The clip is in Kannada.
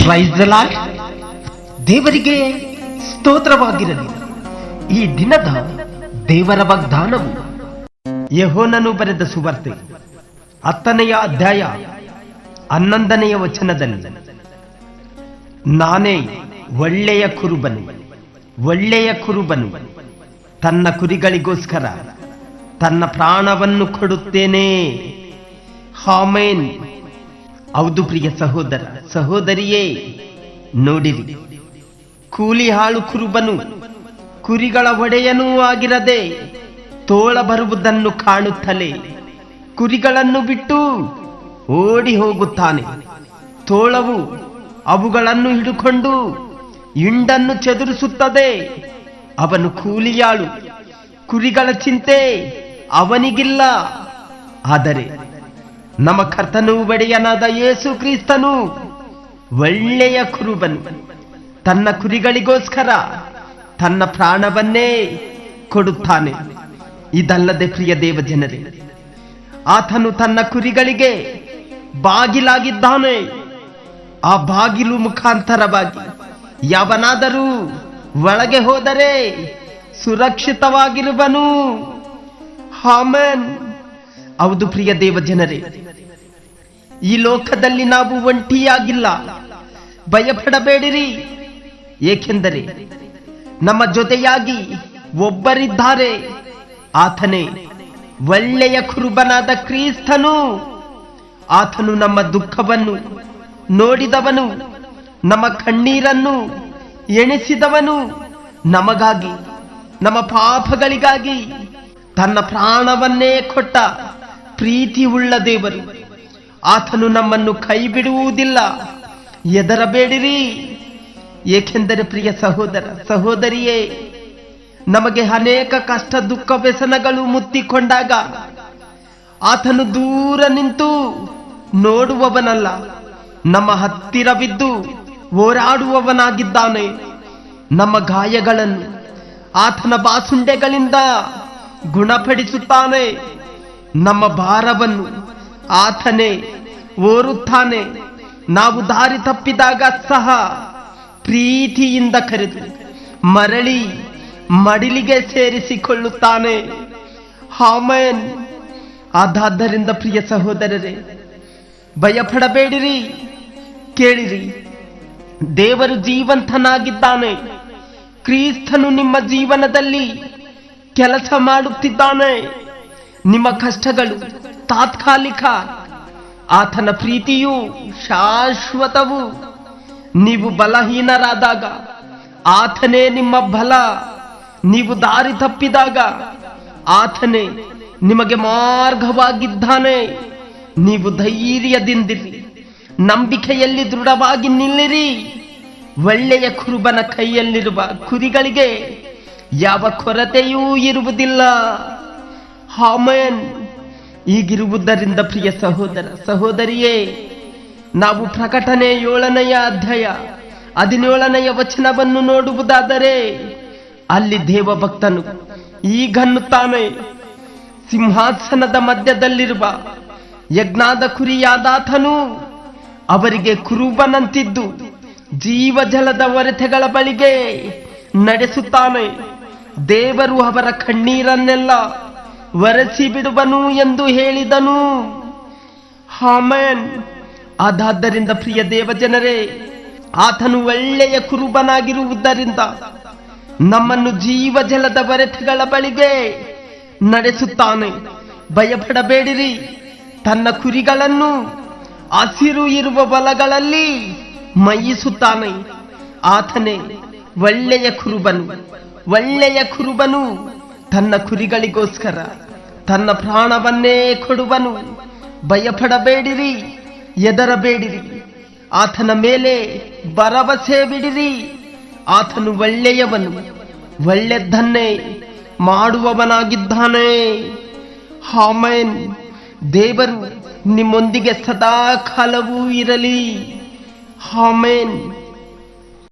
Praise the lord. ದೇವರಿಗೆ ಸ್ತೋತ್ರವಾಗಿರಲಿ. ಈ ದಿನದ ದೇವರ ವಾಗ್ದಾನವು ಯೆಹೋವನು ಬರೆದ ಸುವಾರ್ತೆ 10ನೇ ಅಧ್ಯಾಯ 11ನೇ ವಚನದಲ್ಲಿ, ನಾನೇ ಒಳ್ಳೆಯ ಕುರುಬನು, ಒಳ್ಳೆಯ ಕುರುಬನು ತನ್ನ ಕುರಿಗಳಿಗೋಸ್ಕರ ತನ್ನ ಪ್ರಾಣವನ್ನು ಕೊಡುತ್ತೇನೆ. ಆಮೆನ್. ಹೌದು ಪ್ರಿಯ ಸಹೋದರ ಸಹೋದರಿಯೇ, ನೋಡಿರಿ, ಕೂಲಿ ಹಾಳು ಕುರುಬನು ಕುರಿಗಳ ಒಡೆಯನೂ ಆಗಿರದೆ ತೋಳ ಬರುವುದನ್ನು ಕಾಣುತ್ತಲೇ ಕುರಿಗಳನ್ನು ಬಿಟ್ಟು ಓಡಿ ಹೋಗುತ್ತಾನೆ. ತೋಳವು ಅವುಗಳನ್ನು ಹಿಡಿಕೊಂಡು ಹಿಂಡನ್ನು ಚದುರಿಸುತ್ತದೆ. ಅವನು ಕೂಲಿಯಾಳು, ಕುರಿಗಳ ಚಿಂತೆ ಅವನಿಗಿಲ್ಲ. ಆದರೆ ನಮ್ಮ ಕರ್ತನೂ ಒಡೆಯನಾದ ಯೇಸು ಕ್ರಿಸ್ತನು ಒಳ್ಳೆಯ ಕುರುಬನು, ತನ್ನ ಕುರಿಗಳಿಗೋಸ್ಕರ ತನ್ನ ಪ್ರಾಣವನ್ನೇ ಕೊಡುತ್ತಾನೆ. ಇದಲ್ಲದೆ ಪ್ರಿಯ ದೇವ ಜನರೇ, ಆತನು ತನ್ನ ಕುರಿಗಳಿಗೆ ಬಾಗಿಲಾಗಿದ್ದಾನೆ. ಆ ಬಾಗಿಲು ಮುಖಾಂತರವಾಗಿ ಯಾವನಾದರೂ ಒಳಗೆ ಹೋದರೆ ಸುರಕ್ಷಿತವಾಗಿರುವನು. ಆಮೆನ್. ಹೌದು ಪ್ರಿಯ ದೇವ ಜನರೇ, ಈ ಲೋಕದಲ್ಲಿ ನಾವು ಒಂಟಿಯಾಗಿಲ್ಲ. ಭಯಪಡಬೇಡಿರಿ, ಏಕೆಂದರೆ ನಮ್ಮ ಜೊತೆಯಾಗಿ ಒಬ್ಬರಿದ್ದಾರೆ. ಆತನೇ ಒಳ್ಳೆಯ ಕುರುಬನಾದ ಕ್ರಿಸ್ತನು. ಆತನು ನಮ್ಮ ದುಃಖವನ್ನು ನೋಡಿದವನು, ನಮ್ಮ ಕಣ್ಣೀರನ್ನು ಎಣಿಸಿದವನು, ನಮಗಾಗಿ ನಮ್ಮ ಪಾಪಗಳಿಗಾಗಿ ತನ್ನ ಪ್ರಾಣವನ್ನೇ ಕೊಟ್ಟ ಪ್ರೀತಿ ಉಳ್ಳ ದೇವರು. ಆತನು ನಮ್ಮನ್ನು ಕೈ ಬಿಡುವುದಿಲ್ಲ. ಹೆದರಬೇಡಿರಿ, ಏಕೆಂದರೆ ಪ್ರಿಯ ಸಹೋದರ ಸಹೋದರಿಯೇ, ನಮಗೆ ಅನೇಕ ಕಷ್ಟ ದುಃಖ ವ್ಯಸನಗಳು ಮುತ್ತಿಕೊಂಡಾಗ ಆತನು ದೂರ ನಿಂತು ನೋಡುವವನಲ್ಲ, ನಮ್ಮ ಹತ್ತಿರವಿದ್ದು ಹೋರಾಡುವವನಾಗಿದ್ದಾನೆ. ನಮ್ಮ ಗಾಯಗಳನ್ನು ಆತನ ಬಾಸುಂಡೆಗಳಿಂದ ಗುಣಪಡಿಸುತ್ತಾನೆ. ನಮ್ಮ ಭಾರವನ್ನು ಆತನೇ ಹೊರುತ್ತಾನೆ. ನಾವು ದಾರಿ ತಪ್ಪಿದಾಗ ಸಹ ಪ್ರೀತಿಯಿಂದ ಕರೆದು ಮರಳಿ ಮಡಿಲಿಗೆ ಸೇರಿಸಿಕೊಳ್ಳುತ್ತಾನೆ. ಆಮೆನ್. ಆದ್ದರಿಂದ ಪ್ರಿಯ ಸಹೋದರರೇ, ಭಯಪಡಬೇಡಿರಿ. ಕೇಳಿರಿ, ದೇವರು ಜೀವಂತನಾಗಿದ್ದಾನೆ. ಕ್ರಿಸ್ತನು ನಿಮ್ಮ ಜೀವನದಲ್ಲಿ ಕೆಲಸ ಮಾಡುತ್ತಿದ್ದಾನೆ. ನಿಮ್ಮ ಕಷ್ಟಗಳು ತಾತ್ಕಾಲಿಕ, ಆತನ ಪ್ರೀತಿಯು ಶಾಶ್ವತವು. ನೀವು ಬಲಹೀನರಾದಾಗ ಆತನೇ ನಿಮ್ಮ ಬಲ. ನೀವು ದಾರಿ ತಪ್ಪಿದಾಗ ಆತನೇ ನಿಮಗೆ ಮಾರ್ಗವಾಗಿದ್ದಾನೆ. ನೀವು ಧೈರ್ಯದಿಂದಿರಿ, ನಂಬಿಕೆಯಲ್ಲಿ ದೃಢವಾಗಿ ನಿಲ್ಲಿರಿ. ಒಳ್ಳೆಯ ಕುರುಬನ ಕೈಯಲ್ಲಿರುವ ಕುರಿಗಳಿಗೆ ಯಾವ ಕೊರತೆಯೂ ಇರುವುದಿಲ್ಲ. ಆಮೆನ್. ಹೀಗಿರುವುದರಿಂದ ಪ್ರಿಯ ಸಹೋದರ ಸಹೋದರಿಯೇ, ನಾವು ಪ್ರಕಟಣೆ 7ನೇ ಅಧ್ಯಾಯ 17ನೇ ವಚನವನ್ನು ನೋಡುವುದಾದರೆ, ಅಲ್ಲಿ ದೇವಭಕ್ತನು ಈಗನ್ನುತ್ತಾನೆ, ಸಿಂಹಾಸನದ ಮಧ್ಯದಲ್ಲಿರುವ ಯಜ್ಞಾದ ಕುರಿಯಾದಾತನು ಅವರಿಗೆ ಕುರುಬನಂತಿದ್ದು ಜೀವಜಲದ ಒರೆತೆಗಳ ಬಳಿಗೆ ನಡೆಸುತ್ತಾನೆ. ದೇವರು ಅವರ ಕಣ್ಣೀರನ್ನೆಲ್ಲ ಒರೆಸಿ ಬಿಡುವನು ಎಂದು ಹೇಳಿದನು. ಆಮೆನ್. ಆದ್ದರಿಂದ ಪ್ರಿಯ ದೇವಜನರೇ, ಆತನು ಒಳ್ಳೆಯ ಕುರುಬನಾಗಿರುವುದರಿಂದ ನಮ್ಮನ್ನು ಜೀವಜಲದ ಒರೆತೆಗಳ ಬಳಿಗೆ ನಡೆಸುತ್ತಾನೆ. ಭಯಪಡಬೇಡಿರಿ. ತನ್ನ ಕುರಿಗಳನ್ನು ಹಸಿರು ಇರುವ ಹೊಲಗಳಲ್ಲಿ ಮೈಯಿಸುತ್ತಾನೆ. ಆತನೇ ಒಳ್ಳೆಯ ಕುರುಬನು. ಒಳ್ಳೆಯ ಕುರುಬನು ತನ್ನ ಕುರಿಗಳಿಗೋಸ್ಕರ ತನ್ನ ಪ್ರಾಣವನ್ನೇ ಕೊಡುವನು. ಭಯಪಡಬೇಡಿರಿ, ಹೆದರಬೇಡಿರಿ. ಆತನ ಮೇಲೆ ಭರವಸೆ ಬಿಡಿರಿ. ಆತನು ಒಳ್ಳೆಯವನು, ಒಳ್ಳೆಯದನ್ನೇ ಮಾಡುವವನಾಗಿದ್ದಾನೆ. ಆಮೆನ್. ದೇವರು ನಿಮ್ಮೊಂದಿಗೆ ಸದಾ ಕಾಲವೂ ಇರಲಿ. ಆಮೆನ್.